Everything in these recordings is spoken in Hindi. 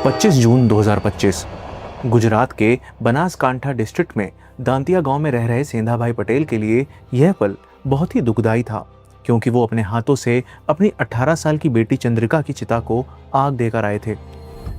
25 जून 2025 गुजरात के बनासकांठा डिस्ट्रिक्ट में दांतिया गांव में रह रहे सेंधाभाई पटेल के लिए यह पल बहुत ही दुखदायी था, क्योंकि वो अपने हाथों से अपनी 18 साल की बेटी चंद्रिका की चिता को आग देकर आए थे।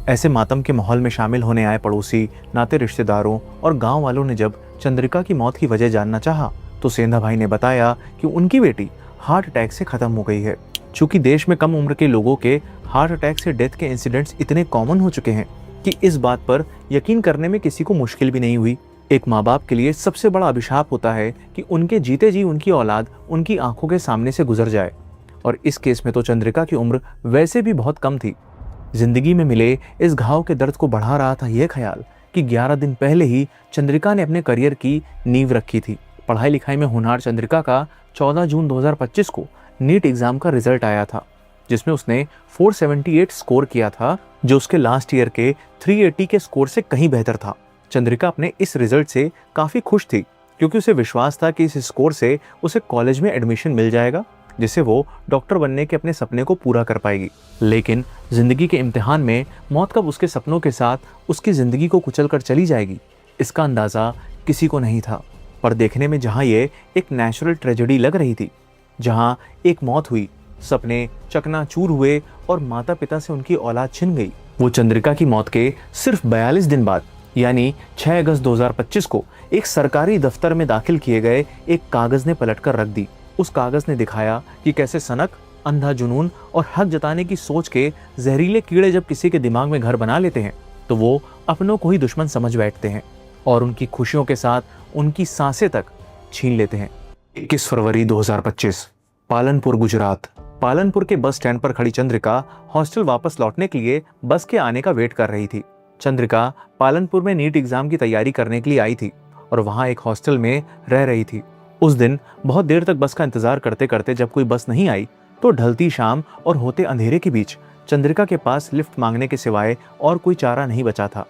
ऐसे मातम के माहौल में शामिल होने आए पड़ोसी, नाते रिश्तेदारों और गांव वालों ने जब चंद्रिका की मौत की वजह जानना चाहा तो सेंधाभाई ने बताया कि उनकी बेटी हार्ट अटैक से खत्म हो गई है। चूंकि देश में कम उम्र के लोगों के हार्ट अटैक से डेथ के इंसिडेंट्स इतने कॉमन हो चुके हैं कि इस बात पर यकीन करने में किसी को मुश्किल भी नहीं हुई। एक माँ बाप के लिए सबसे बड़ा अभिशाप होता है कि उनके जीते जी उनकी औलाद उनकी आंखों के सामने से गुजर जाए, और इस केस में तो चंद्रिका की उम्र वैसे भी बहुत कम थी। जिंदगी में मिले इस घाव के दर्द को बढ़ा रहा था यह ख्याल कि 11 दिन पहले ही चंद्रिका ने अपने करियर की नींव रखी थी। पढ़ाई लिखाई में होनहार चंद्रिका का 14 जून 2025 को नीट एग्जाम का रिजल्ट आया था, जिसमें उसने 478 स्कोर किया था, जो उसके लास्ट ईयर के 380 के स्कोर से कहीं बेहतर था। चंद्रिका अपने इस रिजल्ट से काफी खुश थी, क्योंकि उसे विश्वास था कि इस स्कोर से उसे कॉलेज में एडमिशन मिल जाएगा, जिससे वो डॉक्टर बनने के अपने सपने को पूरा कर पाएगी। लेकिन जिंदगी के इम्तिहान में मौत कब उसके सपनों के साथ उसकी जिंदगी को कुचल कर चली जाएगी, इसका अंदाजा किसी को नहीं था। पर देखने में जहां ये एक नेचुरल ट्रेजेडी लग रही थी, जहां एक मौत हुई, सपने चकनाचूर हुए और माता पिता से उनकी औलाद छिन गई, वो चंद्रिका की मौत के सिर्फ 42 दिन बाद यानी 6 अगस्त 2025 को एक सरकारी दफ्तर में दाखिल किए गए एक कागज ने पलटकर रख दी। उस कागज ने दिखाया कि कैसे सनक, अंधा जुनून और हक जताने की सोच के जहरीले कीड़े जब किसी के दिमाग में घर बना लेते हैं तो वो अपनों को ही दुश्मन समझ बैठते हैं और उनकी खुशियों के साथ उनकी सांसें तक छीन लेते हैं। 21 फरवरी 2025 पालनपुर, गुजरात। पालनपुर के बस स्टैंड पर खड़ी चंद्रिका हॉस्टल वापस लौटने के लिए बस के आने का वेट कर रही थी। चंद्रिका पालनपुर में नीट एग्जाम की तैयारी करने के लिए आई थी और वहां एक हॉस्टल में रह रही थी। उस दिन बहुत देर तक बस का इंतजार करते करते जब कोई बस नहीं आई तो ढलती शाम और होते अंधेरे के बीच चंद्रिका के पास लिफ्ट मांगने के सिवाय और कोई चारा नहीं बचा था।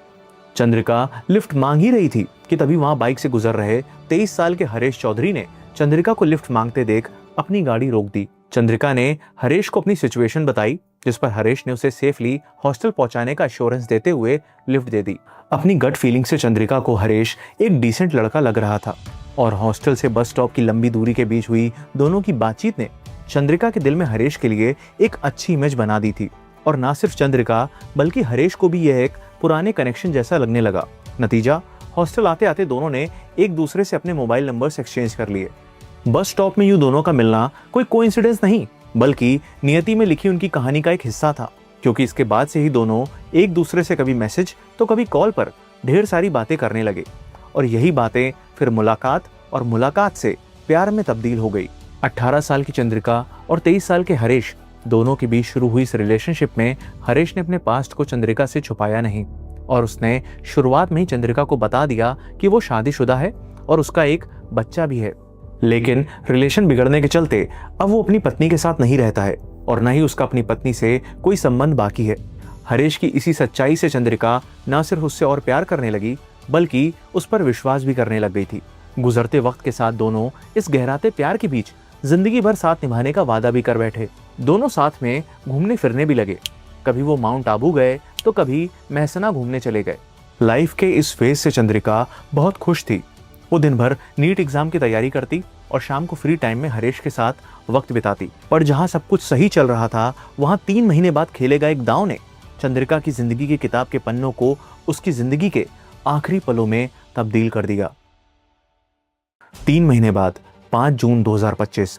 चंद्रिका लिफ्ट मांग ही रही थी कि तभी वहां बाइक से गुजर रहे 23 साल के हरेश चौधरी ने चंद्रिका को लिफ्ट मांगते देख अपनी गाड़ी रोक दी। चंद्रिका ने हरेश को अपनी सिचुएशन बताई, जिस पर हरेश ने उसे सेफली हॉस्टल पहुंचाने का एश्योरेंस देते हुए लिफ्ट दे दी। अपनी गट फीलिंग से चंद्रिका को हरेश एक डिसेंट लड़का लग रहा था और हॉस्टल से बस स्टॉप की लंबी दूरी के बीच हुई दोनों की बातचीत ने चंद्रिका के दिल में हरेश के लिए एक अच्छी इमेज बना दी थी। और ना सिर्फ चंद्रिका बल्कि हरेश को भी यह एक पुराने कनेक्शन जैसा लगने लगा। नतीजा, हॉस्टल आते आते दोनों ने एक दूसरे से अपने मोबाइल नंबर्स एक्सचेंज कर लिए। बस स्टॉप में यूं दोनों का मिलना कोई कोइंसिडेंस नहीं, बल्कि नियति में लिखी उनकी कहानी का एक हिस्सा था, क्योंकि इसके बाद से ही दोनों एक दूसरे से कभी मैसेज तो कभी कॉल पर ढेर सारी बातें करने लगे और यही बातें फिर मुलाकात और मुलाकात से प्यार में तब्दील हो गई। 18 साल की चंद्रिका और 23 साल के हरेश दोनों के बीच शुरू हुई इस रिलेशनशिप में हरेश ने अपने पास्ट को चंद्रिका से छुपाया नहीं और उसने शुरुआत में ही चंद्रिका को बता दिया कि वो शादीशुदा है और उसका एक बच्चा भी है। लेकिन रिलेशन बिगड़ने के चलते अब वो अपनी पत्नी के साथ नहीं रहता है और न ही उसका अपनी पत्नी से कोई संबंध बाकी है। हरेश की इसी सच्चाई से चंद्रिका न सिर्फ उससे और प्यार करने लगी बल्कि उस पर विश्वास भी करने लग गई थी। गुजरते वक्त के साथ दोनों इस गहराते प्यार के बीच जिंदगी भर साथ निभाने का वादा भी कर बैठे। दोनों साथ में घूमने फिरने भी लगे। कभी वो माउंट आबू गए तो कभी महसना घूमने चले गए। लाइफ के इस फेज से चंद्रिका बहुत खुश थी। वो दिन भर नीट एग्जाम की तैयारी करती और शाम को फ्री टाइम में हरेश के साथ वक्त बिताती। पर जहां सब कुछ सही चल रहा था, वहां 3 महीने बाद खेले गए एक दांव ने चंद्रिका की जिंदगी की किताब के पन्नों को उसकी जिंदगी के आखिरी पलों में तब्दील कर दिया। 3 महीने बाद 5 जून 2025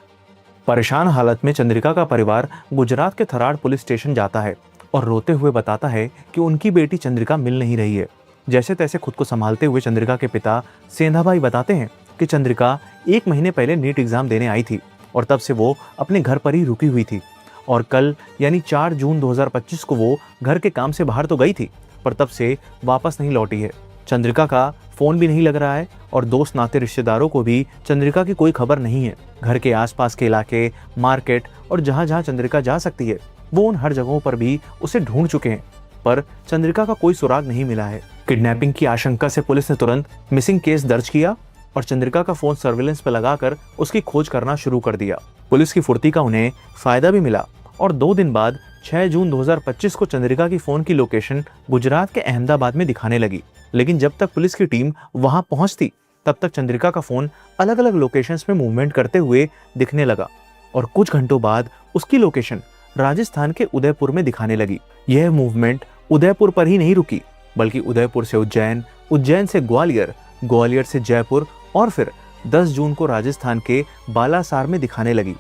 परेशान हालत में चंद्रिका का परिवार गुजरात के थराड़ पुलिस स्टेशन जाता है और रोते हुए बताता है कि उनकी बेटी चंद्रिका मिल नहीं रही है। जैसे तैसे खुद को संभालते हुए चंद्रिका के पिता सेंधाभाई बताते हैं कि चंद्रिका 1 महीने पहले नीट एग्जाम देने आई थी और तब से वो अपने घर पर ही रुकी हुई थी और कल यानी 4 जून 2025 को वो घर के काम से बाहर तो गई थी पर तब से वापस नहीं लौटी है। चंद्रिका का फोन भी नहीं लग रहा है और दोस्त नाते रिश्तेदारों को भी चंद्रिका की कोई खबर नहीं है। घर के आसपास के इलाके, मार्केट और जहां जहां चंद्रिका जा सकती है वो उन हर जगहों पर भी उसे ढूंढ चुके हैं, पर चंद्रिका का कोई सुराग नहीं मिला है। किडनैपिंग की आशंका से पुलिस ने तुरंत मिसिंग केस दर्ज किया और चंद्रिका का फोन सर्विलेंस पर लगाकर उसकी खोज करना शुरू कर दिया। पुलिस की फुर्ती का उन्हें फायदा भी मिला और 2 दिन बाद 6 जून 2025 को चंद्रिका की फोन की लोकेशन गुजरात के अहमदाबाद में दिखाने लगी, लेकिन जब तक पुलिस की टीम वहां पहुंचती तब तक चंद्रिका का फोन अलग अलग लोकेशंस में मूवमेंट करते हुए दिखने लगा और कुछ घंटों बाद उसकी लोकेशन राजस्थान के उदयपुर में दिखाने लगी। यह मूवमेंट उदयपुर पर ही नहीं रुकी, बल्कि उदयपुर से उज्जैन, उज्जैन से ग्वालियर, ग्वालियर से जयपुर और फिर 10 जून को राजस्थान के बालासार में दिखाने लगी,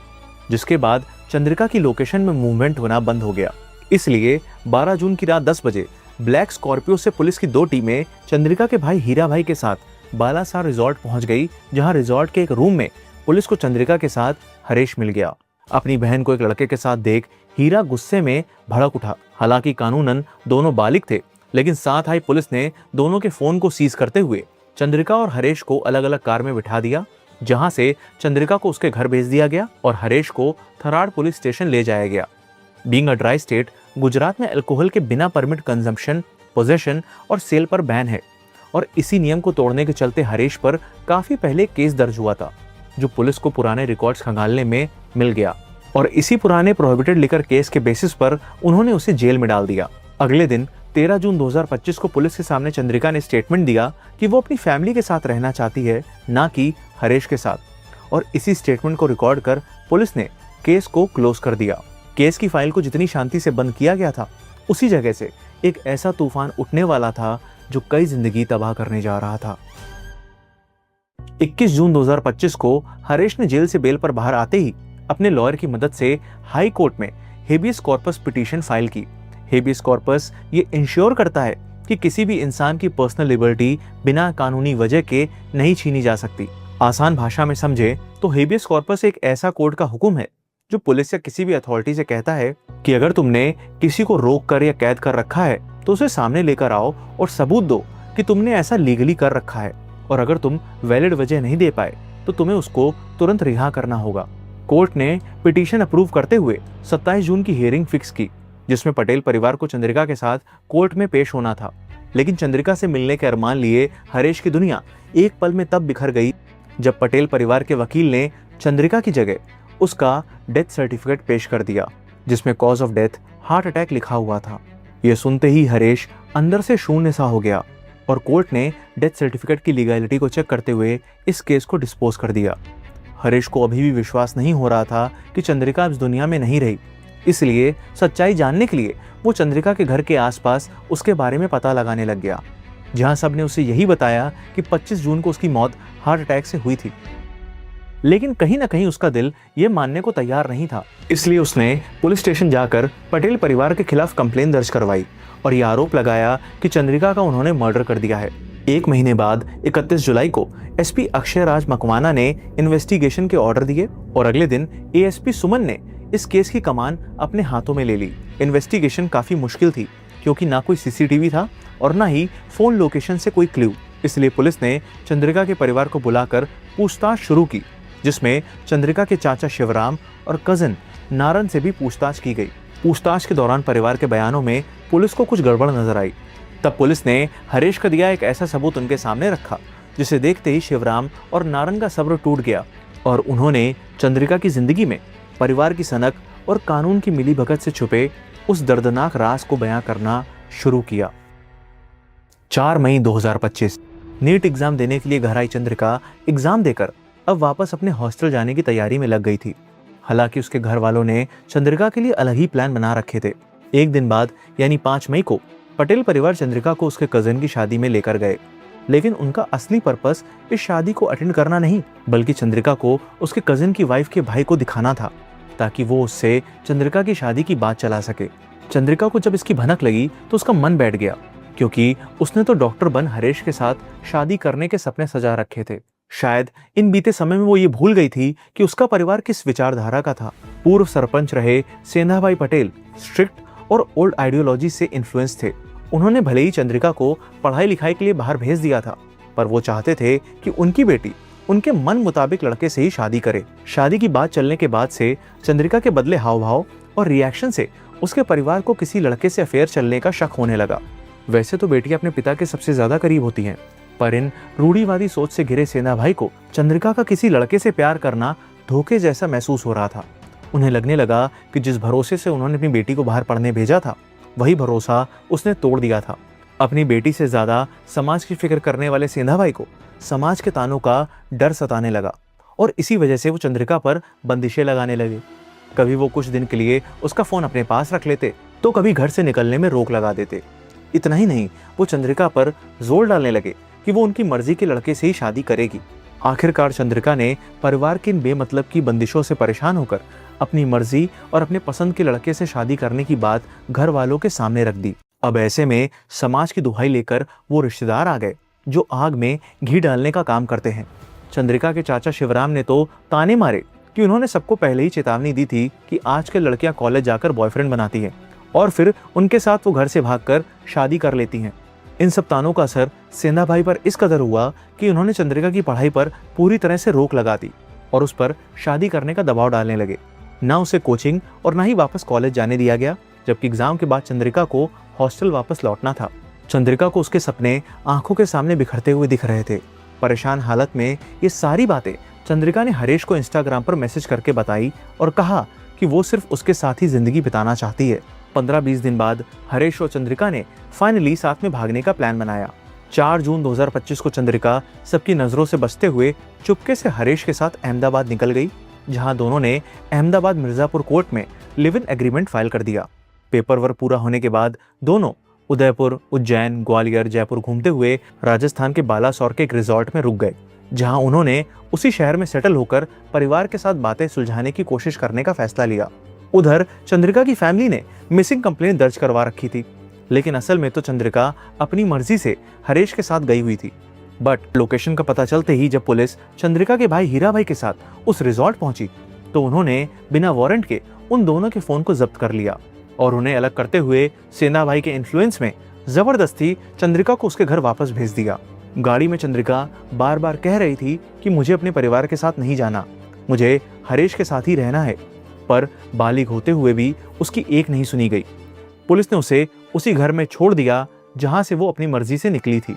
जिसके बाद चंद्रिका की लोकेशन में मूवमेंट होना बंद हो गया। इसलिए 12 जून की रात 10 बजे ब्लैक स्कॉर्पियो से पुलिस की 2 टीमें चंद्रिका के भाई हीरा भाई के साथ बालासार रिजॉर्ट पहुंच गई, जहां रिजॉर्ट के एक रूम में पुलिस को चंद्रिका के साथ हरेश मिल गया। अपनी बहन को एक लड़के के साथ देख हीरा गुस्से में भड़क उठा। हालांकि कानूनन दोनों बालिग थे, लेकिन साथ आई पुलिस ने दोनों के फोन को सीज करते हुए चंद्रिका और हरेश को अलग अलग कार में बिठा दिया, जहां से चंद्रिका को उसके घर भेज दिया गया और हरेश को थराड़ पुलिस स्टेशन ले जाया गया। Being a dry state, Gujarat में अल्कोहल के बिना परमिट कंजम्पशन, पोजेशन और सेल पर बैन है और इसी नियम को तोड़ने के चलते हरेश पर काफी पहले केस दर्ज हुआ था, जो पुलिस को पुराने रिकॉर्ड्स खंगालने में मिल गया और इसी पुराने प्रोहिबिटेड लिकर केस के बेसिस पर उन्होंने उसे जेल में डाल दिया। अगले दिन 13 जून 2025 को पुलिस के सामने चंद्रिका ने स्टेटमेंट दिया कि वो अपनी फैमिली के साथ रहना चाहती है, ना कि हरेश के साथ, और इसी स्टेटमेंट को रिकॉर्ड कर पुलिस ने केस को क्लोज कर दिया। केस की फाइल को जितनी शांति से बंद किया गया था, उसी जगह से एक ऐसा तूफान उठने वाला था जो कई जिंदगी तबाह करने जा रहा था। 21 जून 2025 को हरेश ने जेल से बेल पर बाहर आते ही अपने लॉयर की मदद से हाई कोर्ट में हेबियस कॉर्पस पिटीशन फाइल की। हेबियस कॉर्पस ये इंश्योर करता है कि किसी भी इंसान की पर्सनल लिबर्टी बिना कानूनी वजह के नहीं छीनी जा सकती। आसान भाषा में समझे तो हेबियस कॉर्पस एक ऐसा कोर्ट का हुक्म है जो पुलिस या किसी भी अथॉरिटी से कहता है कि अगर तुमने किसी को रोक कर या कैद कर रखा है तो उसे सामने लेकर आओ और सबूत दो कि तुमने ऐसा लीगली कर रखा है, और अगर तुम वैलिड वजह नहीं दे पाए तो तुम्हें उसको तुरंत रिहा करना होगा। कोर्ट ने पिटीशन अप्रूव करते हुए 27 जून की हियरिंग फिक्स की, जिसमें पटेल परिवार को चंद्रिका के साथ कोर्ट में पेश होना था। लेकिन चंद्रिका से मिलने के अरमान लिए हरेश की दुनिया एक पल में तब बिखर गई जब पटेल परिवार के वकील ने चंद्रिका की जगह उसका डेथ सर्टिफिकेट पेश कर दिया, जिसमें cause of death heart attack लिखा हुआ था। यह सुनते ही हरेश अंदर से शून्य सा हो गया और कोर्ट ने डेथ सर्टिफिकेट की लीगैलिटी को चेक करते हुए इस केस को डिस्पोज कर दिया। हरेश को अभी भी विश्वास नहीं हो रहा था कि चंद्रिका इस दुनिया में नहीं रही, इसलिए सच्चाई जानने के लिए वो चंद्रिका के घर के आसपास उसके बारे में पता लगाने लग गया, जहां सबने उसे यही बताया कि 25 जून को उसकी मौत हार्ट अटैक से हुई थी। लेकिन कहीं ना कहीं उसका दिल ये मानने को तैयार नहीं था, इसलिए उसने पुलिस स्टेशन जाकर पटेल परिवार के खिलाफ कंप्लेन दर्ज करवाई और ये आरोप लगाया कि चंद्रिका का उन्होंने मर्डर कर दिया है। 1 महीने बाद 31 जुलाई को एसपी अक्षय राज मकवाना ने इन्वेस्टिगेशन के ऑर्डर दिए और अगले दिन एएसपी सुमन ने इस केस की कमान अपने हाथों में ले ली। इन्वेस्टिगेशन काफी मुश्किल थी क्योंकि ना कोई सीसीटीवी था और ना ही फोन लोकेशन से कोई क्लू, इसलिए पुलिस ने चंद्रिका के परिवार को बुलाकर पूछताछ शुरू की, जिसमें चंद्रिका के चाचा शिवराम और कजिन नारन से भी पूछताछ की गई। पूछताछ के दौरान परिवार के बयानों में पुलिस को कुछ गड़बड़ नजर आई। तब पुलिस ने हरेश का दिया एक ऐसा सबूत उनके सामने रखा जिसे देखते ही शिवराम और नारन का सब्र टूट गया और उन्होंने चंद्रिका की जिंदगी में परिवार की सनक और कानून की मिलीभगत से छुपे उस दर्दनाक राज को बयां करना शुरू किया। 4 मई 2025 नीट एग्जाम देने के लिए घर आई चंद्रिका एग्जाम देकर अब वापस अपने हॉस्टल जाने की तैयारी में लग गई थी। हालांकि उसके घर वालों ने चंद्रिका के लिए अलग ही प्लान बना रखे थे। एक दिन बाद यानी 5 मई को पटेल परिवार चंद्रिका को उसके कजिन की शादी में लेकर गए, लेकिन उनका असली पर्पस इस शादी को अटेंड करना नहीं, बल्कि चंद्रिका को उसके कजिन की वाइफ के भाई को दिखाना था, ताकि वो उससे चंद्रिका की शादी की बात चला सके। चंद्रिका को जब इसकी भनक लगी तो उसका मन बैठ गया, क्योंकि उसने तो डॉक्टर बन हरेश के साथ शादी करने के सपने सजा रखे थे। शायद इन बीते समय में वो ये भूल गई थी कि उसका परिवार किस विचारधारा का था। पूर्व सरपंच रहे सेंधाभाई पटेल स्ट्रिक्ट और ओल्ड आइडियोलॉजी से इन्फ्लुएंस थे। उन्होंने भले ही चंद्रिका को पढ़ाई लिखाई के लिए बाहर भेज दिया था, पर वो चाहते थे कि उनकी बेटी उनके मन मुताबिक लड़के से ही शादी करे। शादी की बात चलने के बाद से चंद्रिका के बदले हाव भाव और रिएक्शन से उसके परिवार को किसी लड़के से अफेयर चलने का शक होने लगा। वैसे तो बेटियां अपने पिता के सबसे ज्यादा करीब होती हैं, पर इन रूढ़िवादी सोच से घिरे सेंधाभाई को चंद्रिका का किसी लड़के से प्यार करना धोखे जैसा महसूस हो रहा था। उन्हें लगने लगा कि जिस भरोसे से उन्होंने अपनी बेटी को बाहर पढ़ने भेजा था, वही भरोसा उसने तोड़ दिया था। अपनी बेटी से ज्यादा समाज की फिक्र करने वाले सेंधा भाई को समाज के तानों का डर सताने लगा और इसी वजह से वो चंद्रिका पर बंदिशें लगाने लगे। कभी वो कुछ दिन के लिए उसका फोन अपने पास रख लेते, तो कभी घर से निकलने में रोक लगा देते। इतना ही नहीं, वो चंद्रिका पर जोर डालने लगे कि वो उनकी मर्जी के लड़के से ही शादी करेगी। आखिरकार चंद्रिका ने परिवार की इन बेमतलब की बंदिशों से परेशान होकर अपनी मर्जी और अपने पसंद के लड़के से शादी करने की बात घर वालों के सामने रख दी। अब ऐसे में समाज की दुहाई लेकर वो रिश्तेदार आ गए जो आग में घी डालने का काम करते हैं। चंद्रिका के चाचा शिवराम ने तो ताने मारे कि उन्होंने सबको पहले ही चेतावनी दी थी कि आजकल लड़कियां कॉलेज जाकर बॉयफ्रेंड बनाती हैं और फिर उनके साथ वो घर से भागकर शादी कर लेती हैं। इन सब तानों का असर सेंधा भाई पर इस कदर हुआ कि उन्होंने चंद्रिका की पढ़ाई पर पूरी तरह से रोक लगा दी और उस पर शादी करने का दबाव डालने लगे। ना उसे कोचिंग और ना ही वापस कॉलेज जाने दिया गया, जबकि एग्जाम के बाद चंद्रिका को हॉस्टल वापस लौटना था। चंद्रिका को उसके सपने आंखों के सामने बिखरते हुए दिख रहे थे। परेशान हालत में ये सारी बातें चंद्रिका ने हरेश को इंस्टाग्राम पर मैसेज करके बताई और कहा कि वो सिर्फ उसके साथ ही जिंदगी बिताना चाहती है। 15-20 दिन बाद हरेश और चंद्रिका ने फाइनली साथ में भागने का प्लान बनाया। 4 जून 2025 को चंद्रिका सबकी नजरों से बचते हुए चुपके से हरेश के साथ अहमदाबाद निकल गई, जहां दोनों ने अहमदाबाद मिर्जापुर कोर्ट में लिव इन एग्रीमेंट फाइल कर दिया। पेपर वर्क पूरा होने के बाद दोनों उदयपुर, उज्जैन, ग्वालियर, जयपुर घूमते हुए राजस्थान के बालासोर के एक रिजॉर्ट में रुक गए, जहां उन्होंने उसी शहर में सेटल होकर परिवार के साथ बातें सुलझाने की कोशिश करने का फैसला लिया। उधर चंद्रिका की फैमिली ने मिसिंग कंप्लेंट दर्ज करवा रखी थी, लेकिन असल में तो चंद्रिका अपनी मर्जी से हरेश के साथ गई हुई थी। बट लोकेशन का पता चलते ही जब पुलिस चंद्रिका के भाई हीरा भाई के साथ उस रिजॉर्ट पहुंची, तो उन्होंने बिना वारंट के उन दोनों के फोन को जब्त कर लिया और उन्हें अलग करते हुए सेंधा भाई के इन्फ्लुएंस में जबरदस्ती चंद्रिका को उसके घर वापस भेज दिया। गाड़ी में चंद्रिका बार बार कह रही थी कि मुझे अपने परिवार के साथ नहीं जाना, मुझे हरेश के साथ ही रहना है, पर बालिग होते हुए भी उसकी एक नहीं सुनी गई। पुलिस ने उसे उसी घर में छोड़ दिया जहां से वो अपनी मर्जी से निकली थी।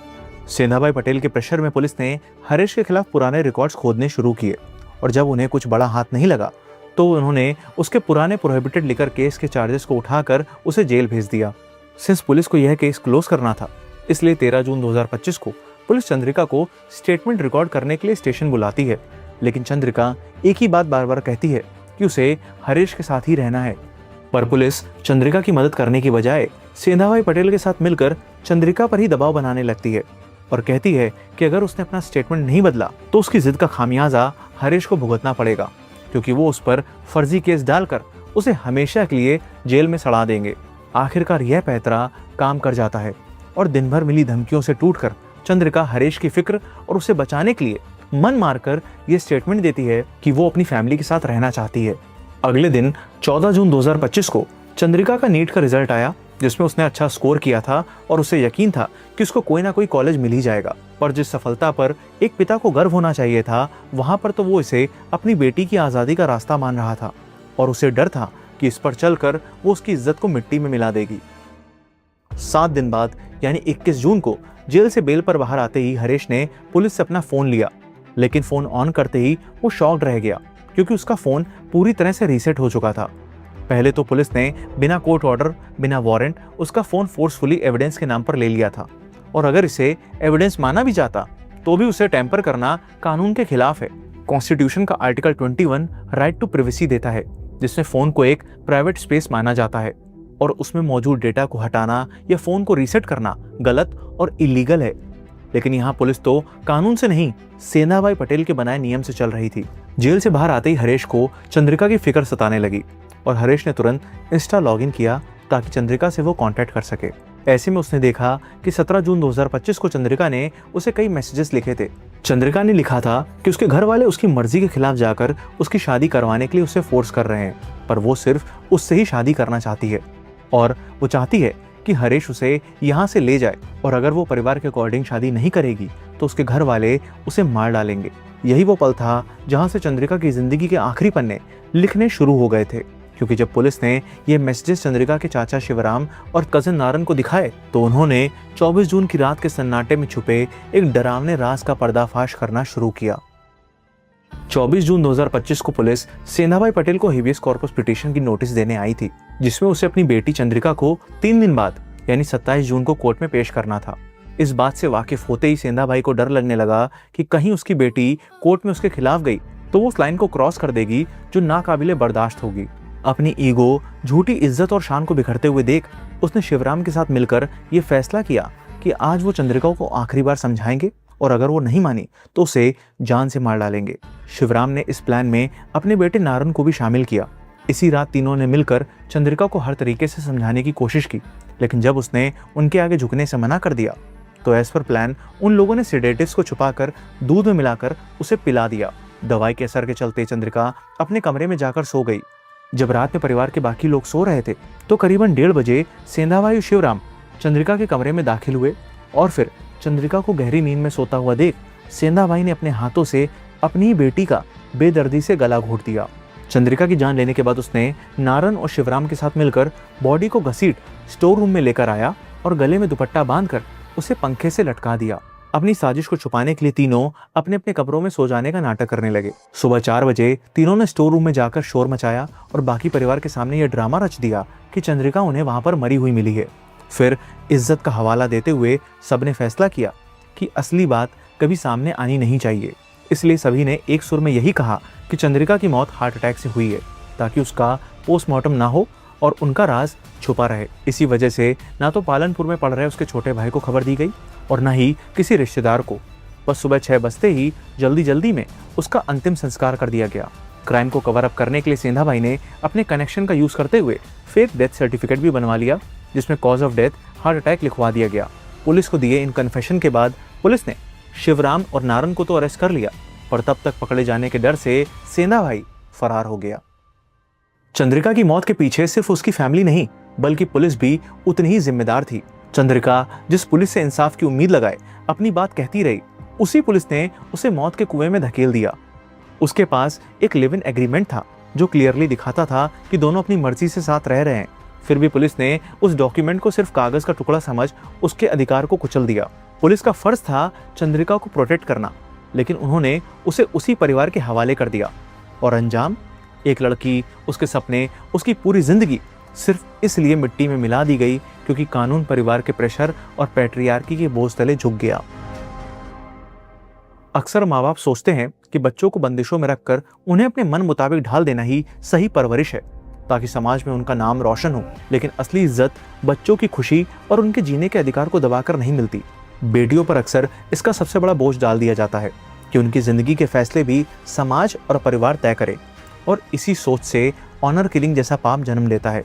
सेंधा भाई पटेल के प्रेशर में पुलिस ने हरेश के खिलाफ पुराने रिकॉर्ड्स खोदने शुरू किए और जब उन्हें कुछ बड़ा हाथ नहीं लगा तो उन्होंने उसके पुराने प्रोहिबिटेड लिकर केस के चार्जेस को उठाकर उसे जेल भेज दिया। सिंस पुलिस को यह केस क्लोज करना था, इसलिए 13 जून 2025 को पुलिस चंद्रिका को स्टेटमेंट रिकॉर्ड करने के लिए स्टेशन बुलाती है, लेकिन चंद्रिका एक ही बात बार बार कहती है कि उसे हरेश के साथ ही रहना है। पर पुलिस चंद्रिका की मदद करने की बजाय सेंधा भाई पटेल के साथ मिलकर चंद्रिका पर ही दबाव बनाने लगती है और कहती है कि अगर उसने अपना स्टेटमेंट नहीं बदला तो उसकी जिद का खामियाजा हरेश को भुगतना पड़ेगा, क्योंकि वो उस पर फर्जी केस डालकर उसे हमेशा के लिए जेल में सड़ा देंगे। आखिरकार यह पैंतरा काम कर जाता है और दिन भर मिली धमकियों से टूटकर चंद्रिका हरेश की फिक्र और उसे बचाने के लिए मन मारकर यह स्टेटमेंट देती है कि वो अपनी फैमिली के साथ रहना चाहती है। अगले दिन 14 जून 2025 को चंद्रिका का नीट का रिजल्ट आया, जिसमें उसने अच्छा स्कोर किया था और उसे यकीन था कि उसको कोई ना कोई कॉलेज मिल ही जाएगा। पर जिस सफलता पर एक पिता को गर्व होना चाहिए था, वहां पर तो वो इसे अपनी बेटी की आज़ादी का रास्ता मान रहा था और उसे डर था कि इस पर चलकर वो उसकी इज्जत को मिट्टी में मिला देगी। 7 दिन बाद यानी 21 जून को जेल से बेल पर बाहर आते ही हरेश ने पुलिस से अपना फोन लिया, लेकिन फोन ऑन करते ही वो शॉक्ड रह गया क्योंकि उसका फोन पूरी तरह से रीसेट हो चुका था। पहले तो पुलिस ने बिना कोर्ट ऑर्डर, बिना वारंट उसका फोन फोर्सफुली एविडेंस के नाम पर ले लिया था और अगर इसे एविडेंस माना भी जाता तो भी उसे टेम्पर करना कानून के खिलाफ है। कॉन्स्टिट्यूशन का आर्टिकल 21 राइट टू प्राइवेसी देता है, जिसमें फोन को एक प्राइवेट स्पेस माना जाता है और उसमें मौजूद डेटा को हटाना या फोन को रीसेट करना गलत और इलीगल है। लेकिन यहाँ पुलिस तो कानून से नहीं, सेंधा भाई पटेल के बनाए नियम से चल रही थी। जेल से बाहर आते ही हरेश को चंद्रिका की फिक्र सताने लगी और हरेश ने तुरंत इंस्टा लॉगिन किया ताकि चंद्रिका से वो कांटेक्ट कर सके। ऐसे में उसने देखा कि 17 जून 2025 को चंद्रिका ने उसे कई मैसेजेस लिखे थे। चंद्रिका ने लिखा था कि उसके घर वाले उसकी मर्जी के खिलाफ जाकर उसकी शादी करवाने के लिए उसे फोर्स कर रहे हैं, पर वो सिर्फ उससे ही शादी करना चाहती है और वो चाहती है कि हरेश उसे यहाँ से ले जाए और अगर वो परिवार के अकॉर्डिंग शादी नहीं करेगी तो उसके घर वाले उसे मार डालेंगे। यही वो पल था जहाँ से चंद्रिका की जिंदगी के आखिरी पन्ने लिखने शुरू हो गए थे, क्योंकि जब पुलिस ने ये मैसेजेस चंद्रिका के चाचा शिवराम और कजिन नारन को दिखाए तो उन्होंने 24 जून की रात के सन्नाटे में छुपे एक डरावने राज का पर्दाफाश करना शुरू किया। 24 जून 2025 को पुलिस सेंधाबाई पटेल को हेबियस कॉर्पस पिटीशन की नोटिस देने आई थी, जिसमें उसे अपनी बेटी चंद्रिका को 3 दिन बाद यानी 27 जून को कोर्ट में पेश करना था। इस बात से वाकिफ होते ही सेंधाबाई को डर लगने लगा कि कहीं उसकी बेटी कोर्ट में उसके खिलाफ गई तो वो उस लाइन को क्रॉस कर देगी जो नाकाबिले बर्दाश्त होगी। अपनी ईगो, झूठी इज्जत और शान को बिखरते हुए देख उसने शिवराम के साथ मिलकर ये फैसला किया कि आज वो चंद्रिका को आखिरी बार समझाएंगे और अगर वो नहीं मानी तो उसे जान से मार डालेंगे। शिवराम ने इस प्लान में अपने बेटे नारन को भी शामिल किया। इसी रात तीनों ने मिलकर चंद्रिका को हर तरीके से समझाने की कोशिश की, लेकिन जब उसने उनके आगे झुकने से मना कर दिया तो एज पर प्लान उन लोगों ने सेडेटिव्स को छुपाकर दूध में मिलाकर उसे पिला दिया। दवाई के असर के चलते चंद्रिका अपने कमरे में जाकर सो गई। जब रात में परिवार के बाकी लोग सो रहे थे तो करीबन 1:30 बजे सेंधाबाई और शिवराम चंद्रिका के कमरे में दाखिल हुए और फिर चंद्रिका को गहरी नींद में सोता हुआ देख सेंधाबाई ने अपने हाथों से अपनी बेटी का बेदर्दी से गला घोट दिया। चंद्रिका की जान लेने के बाद उसने नारन और शिवराम के साथ मिलकर बॉडी को घसीट स्टोर रूम में लेकर आया और गले में दुपट्टा बांधकर उसे पंखे से लटका दिया। अपनी साजिश को छुपाने के लिए तीनों अपने अपने कमरों में सो जाने का नाटक करने लगे। सुबह 4 बजे तीनों ने स्टोर रूम में जाकर शोर मचाया और बाकी परिवार के सामने यह ड्रामा रच दिया कि चंद्रिका उन्हें वहां पर मरी हुई मिली है। फिर इज्जत का हवाला देते हुए सबने फैसला किया कि असली बात कभी सामने आनी नहीं चाहिए। इसलिए सभी ने एक सुर में यही कहा कि चंद्रिका की मौत हार्ट अटैक से हुई है, ताकि उसका पोस्टमार्टम ना हो और उनका राज छुपा रहे। इसी वजह से ना तो पालनपुर में पढ़ रहे उसके छोटे भाई को खबर दी गई और ना ही किसी रिश्तेदार को। बस सुबह 6 बजते ही जल्दी में उसका अंतिम संस्कार कर दिया गया। क्राइम को कवर अप करने के लिए सेंधाबाई ने अपने कनेक्शन का यूज करते हुए फेक डेथ सर्टिफिकेट भी बनवा लिया, जिसमें cause of death heart attack लिखवा दिया गया। पुलिस को दिए इन कन्फेशन के बाद पुलिस ने शिवराम और नारन को तो अरेस्ट कर लिया, पर तब तक पकड़े जाने के डर से सेंधाबाई फरार हो गया। चंद्रिका की मौत के पीछे सिर्फ उसकी फैमिली नहीं बल्कि पुलिस भी उतनी ही जिम्मेदार थी। चंद्रिका जिस पुलिस से इंसाफ की उम्मीद लगाए अपनी बात कहती रही, उसी पुलिस ने उसे मौत के कुएं में धकेल दिया। उसके पास एक लिव इन एग्रीमेंट था जो क्लियरली दिखाता था कि दोनों अपनी मर्जी से साथ रह रहे हैं। फिर भी पुलिस ने उस डॉक्यूमेंट को सिर्फ कागज का टुकड़ा समझ उसके अधिकार को कुचल दिया। पुलिस का फर्ज था चंद्रिका को प्रोटेक्ट करना, लेकिन उन्होंने उसे उसी परिवार के हवाले कर दिया और अंजाम, एक लड़की, उसके सपने, उसकी पूरी जिंदगी सिर्फ इसलिए मिट्टी में मिला दी गई क्योंकि कानून परिवार के प्रेशर और पैट्रियार्की के बोझ तले झुक गया। अक्सर माँ बाप सोचते हैं कि बच्चों को बंदिशों में रखकर उन्हें अपने मन मुताबिक ढाल देना ही सही परवरिश है ताकि समाज में उनका नाम रोशन हो, लेकिन असली इज्जत बच्चों की खुशी और उनके जीने के अधिकार को दबाकर नहीं मिलती। बेटियों पर अक्सर इसका सबसे बड़ा बोझ डाल दिया जाता है कि उनकी जिंदगी के फैसले भी समाज और परिवार तय करे, और इसी सोच से ऑनर किलिंग जैसा पाप जन्म लेता है।